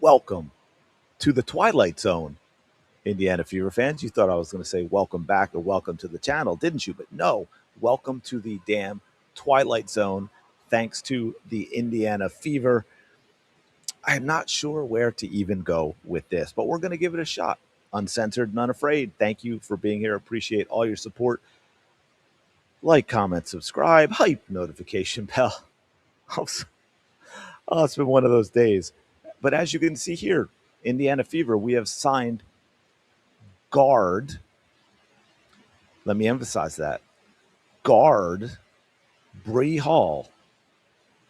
Welcome to the Twilight Zone, Indiana Fever fans. You thought I was going to say welcome back or welcome to the channel, didn't you? But no, welcome to the damn Twilight Zone. Thanks to the Indiana Fever. I'm not sure where to even go with this, but we're going to give it a shot. Uncensored and unafraid. Thank you for being here. Appreciate all your support. Like, comment, subscribe, hype notification bell. Oh, it's been one of those days. But as you can see here, Indiana Fever, we have signed guard. Let me emphasize that. Guard Bree Hall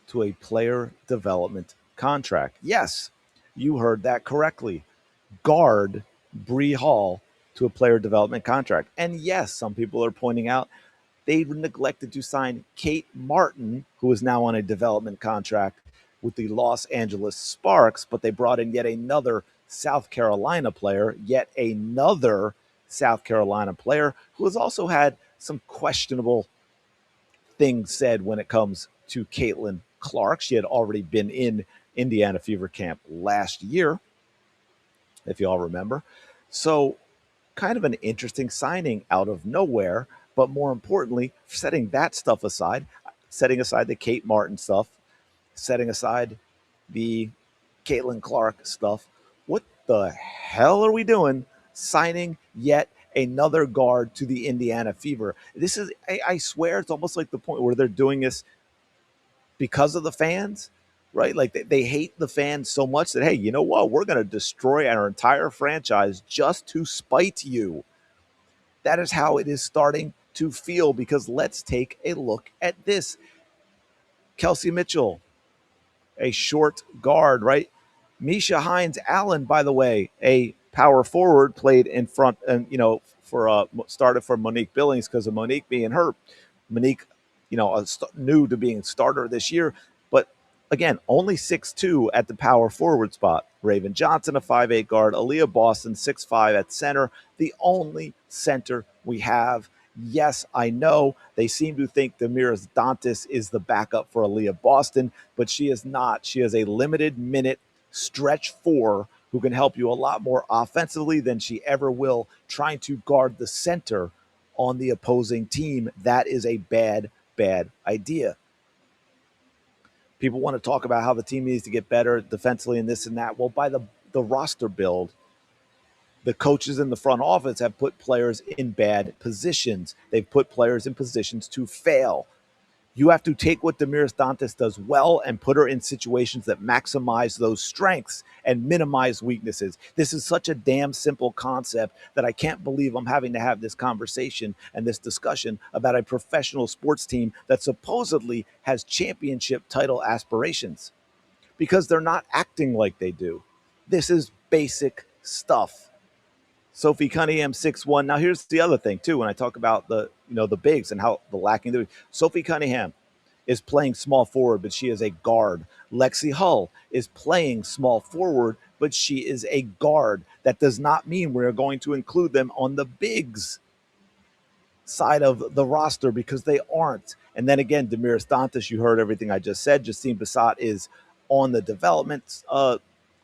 to a player development contract. Yes, you heard that correctly. Guard Bree Hall to a player development contract. And yes, some people are pointing out they neglected to sign Kate Martin, who is now on a development contract with the Los Angeles Sparks, but they brought in yet another South Carolina player, who has also had some questionable things said when it comes to Caitlin Clark. She had already been in Indiana Fever camp last year, if you all remember. So, kind of an interesting signing out of nowhere. But more importantly, setting that stuff aside, setting aside the Kate Martin stuff, setting aside the Caitlin Clark stuff, what the hell are we doing signing yet another guard to the Indiana Fever? This is, I swear, it's almost like the point where they're doing this because of the fans, right? Like they hate the fans so much that, hey, you know what? We're going to destroy our entire franchise just to spite you. That is how it is starting to feel, because let's take a look at this. Kelsey Mitchell, a short guard, right? Misha Hines Allen, by the way, a power forward, played in front and, for started for Monique Billings because of Monique being hurt. Monique, new to being starter this year, but again, only 6'2" at the power forward spot. Raven Johnson, a 5'8" guard. Aaliyah Boston, 6'5" at center. The only center we have. Yes, I know they seem to think Damiris Dantas is the backup for Aaliyah Boston, but she is not. She is a limited minute stretch four who can help you a lot more offensively than she ever will trying to guard the center on the opposing team. That is a bad idea. People want to talk about how the team needs to get better defensively and this and that. Well, by the roster build, the coaches in the front office have put players in bad positions. They've put players in positions to fail. You have to take what Damiris Dantas does well and put her in situations that maximize those strengths and minimize weaknesses. This is such a damn simple concept that I can't believe I'm having to have this conversation and this discussion about a professional sports team that supposedly has championship title aspirations, because they're not acting like they do. This is basic stuff. Sophie Cunningham, 6'1". Now, here's the other thing, too, when I talk about the bigs and how the lacking. Sophie Cunningham is playing small forward, but she is a guard. Lexi Hull is playing small forward, but she is a guard. That does not mean we're going to include them on the bigs side of the roster, because they aren't. And then again, Damiris Dantas, you heard everything I just said. Justine Bassat is on the development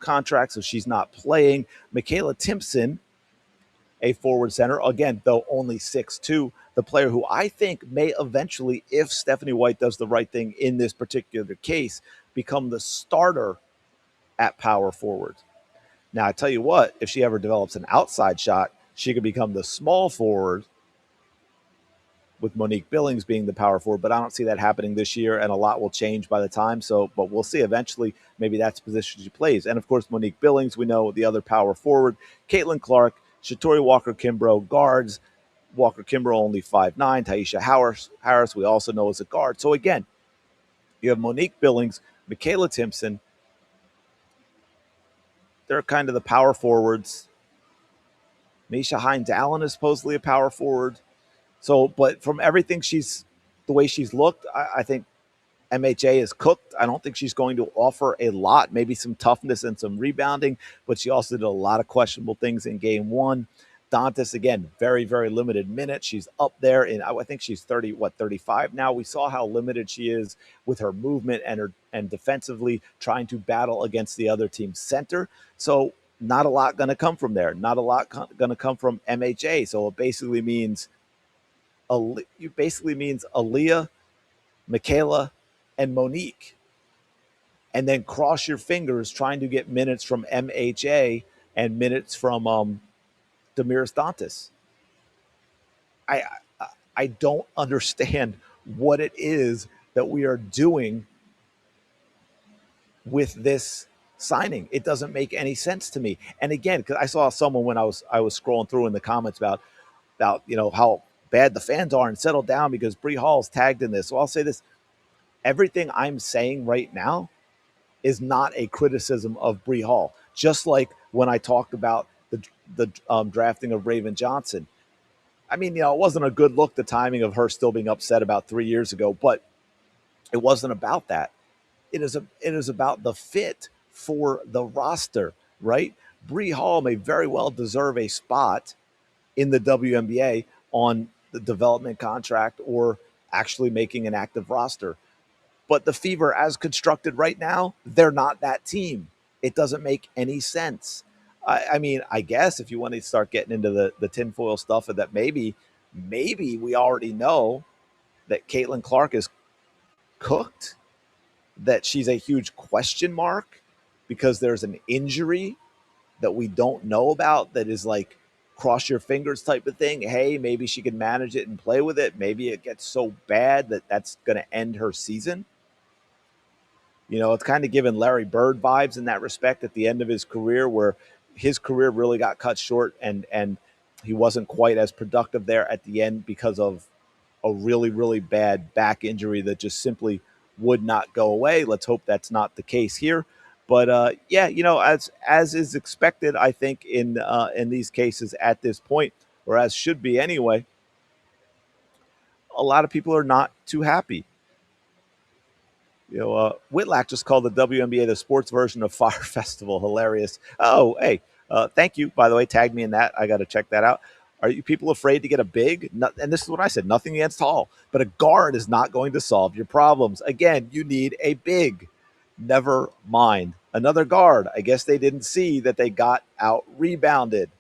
contract, so she's not playing. Michaela Timpson, a forward center, again, though only 6'2", the player who I think may eventually, if Stephanie White does the right thing in this particular case, become the starter at power forward. Now, I tell you what, if she ever develops an outside shot, she could become the small forward with Monique Billings being the power forward, but I don't see that happening this year, and a lot will change by the time. So, but we'll see. Eventually, maybe that's the position she plays. And of course, Monique Billings, we know, the other power forward. Caitlin Clark, Shatori Walker-Kimbrough guards. Walker-Kimbrough only 5'9". Taisha Harris, we also know, is a guard. So again, you have Monique Billings, Michaela Timpson. They're kind of the power forwards. Misha Hines Allen is supposedly a power forward. So, but from everything the way she's looked, I think MHA is cooked. I don't think she's going to offer a lot, maybe some toughness and some rebounding, but she also did a lot of questionable things in game one. Dantas, again, very, very limited minutes. She's up there in, I think she's 30, what, 35 now. We saw how limited she is with her movement and her and defensively trying to battle against the other team's center. So not a lot going to come from there. Not a lot going to come from MHA. So it basically means Aaliyah, Michaela, and Monique, and then cross your fingers trying to get minutes from MHA and minutes from Demiris Dantas. I I don't understand what it is that we are doing with this signing. It doesn't make any sense to me. And again, because I saw someone when I was scrolling through in the comments about how bad the fans are and settle down because Bree Hall's tagged in this. So I'll say this: everything I'm saying right now is not a criticism of Bree Hall. Just like when I talked about the drafting of Raven Johnson. I mean, it wasn't a good look, the timing of her still being upset about 3 years ago, but it wasn't about that. It is about the fit for the roster, right? Bree Hall may very well deserve a spot in the WNBA on the development contract or actually making an active roster. But the Fever, as constructed right now, they're not that team. It doesn't make any sense. I mean, I guess if you want to start getting into the tinfoil stuff, that maybe we already know that Caitlin Clark is cooked, that she's a huge question mark because there's an injury that we don't know about that is like cross your fingers type of thing. Hey, maybe she can manage it and play with it. Maybe it gets so bad that that's going to end her season. It's kind of given Larry Bird vibes in that respect at the end of his career, where his career really got cut short and he wasn't quite as productive there at the end because of a really, really bad back injury that just simply would not go away. Let's hope that's not the case here. But yeah, as is expected, I think in these cases at this point, or as should be anyway, a lot of people are not too happy. Whitlack just called the WNBA the sports version of Fire Festival. Hilarious. Oh, hey, thank you, by the way. Tag me in that. I got to check that out. Are you people afraid to get a big? No, and this is what I said: nothing against tall, but a guard is not going to solve your problems. Again, you need a big. Never mind. Another guard. I guess they didn't see that they got out rebounded.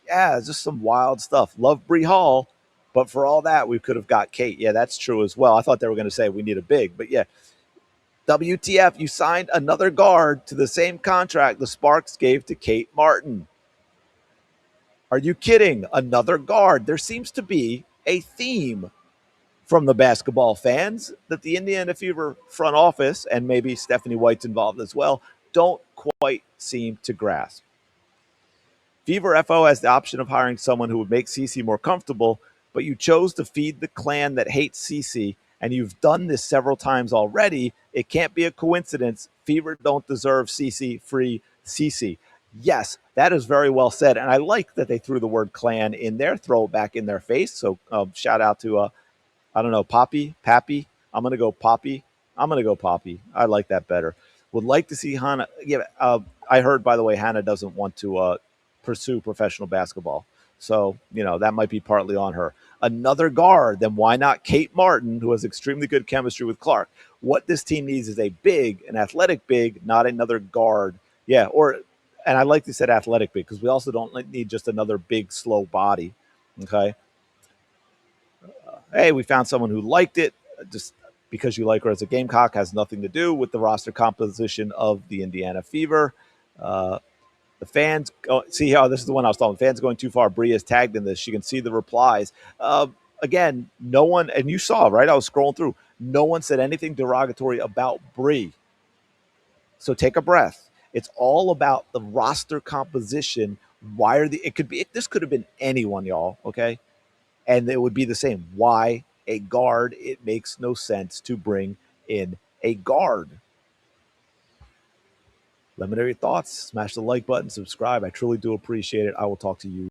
Yeah, it's just some wild stuff. Love Bree Hall, but for all that, we could have got Kate. Yeah, that's true as well. I thought they were going to say we need a big, but yeah, WTF, you signed another guard to the same contract the Sparks gave to Kate Martin. Are you kidding? Another guard. There seems to be a theme from the basketball fans that the Indiana Fever front office, and maybe Stephanie White's involved as well, don't quite seem to grasp. Fever FO has the option of hiring someone who would make Cece more comfortable, but you chose to feed the clan that hates Cece, and you've done this several times already. It can't be a coincidence. Fever don't deserve Cece free Cece. Yes, that is very well said, and I like that they threw the word clan in there, throw it back in their face. So shout out to I don't know, Poppy, Pappy. I'm gonna go Poppy. I'm gonna go Poppy. I like that better. Would like to see Hannah. Yeah, I heard, by the way, Hannah doesn't want to pursue professional basketball, so that might be partly on her. Another guard, then why not Kate Martin, who has extremely good chemistry with Clark? What this team needs is a big, an athletic big, not another guard. Yeah, and I like to say athletic big because we also don't need just another big, slow body. Okay, hey, we found someone who liked it. Just because you like her as a Gamecock has nothing to do with the roster composition of the Indiana Fever. Uh, the fans see how this is the one I was talking. Fans going too far. Bree is tagged in this. You can see the replies. Again, no one, and you saw, right? I was scrolling through. No one said anything derogatory about Bree. So take a breath. It's all about the roster composition. Why are the? It could be. This could have been anyone, y'all. Okay, and it would be the same. Why a guard? It makes no sense to bring in a guard. Let me know your thoughts. Smash the like button, subscribe. I truly do appreciate it. I will talk to you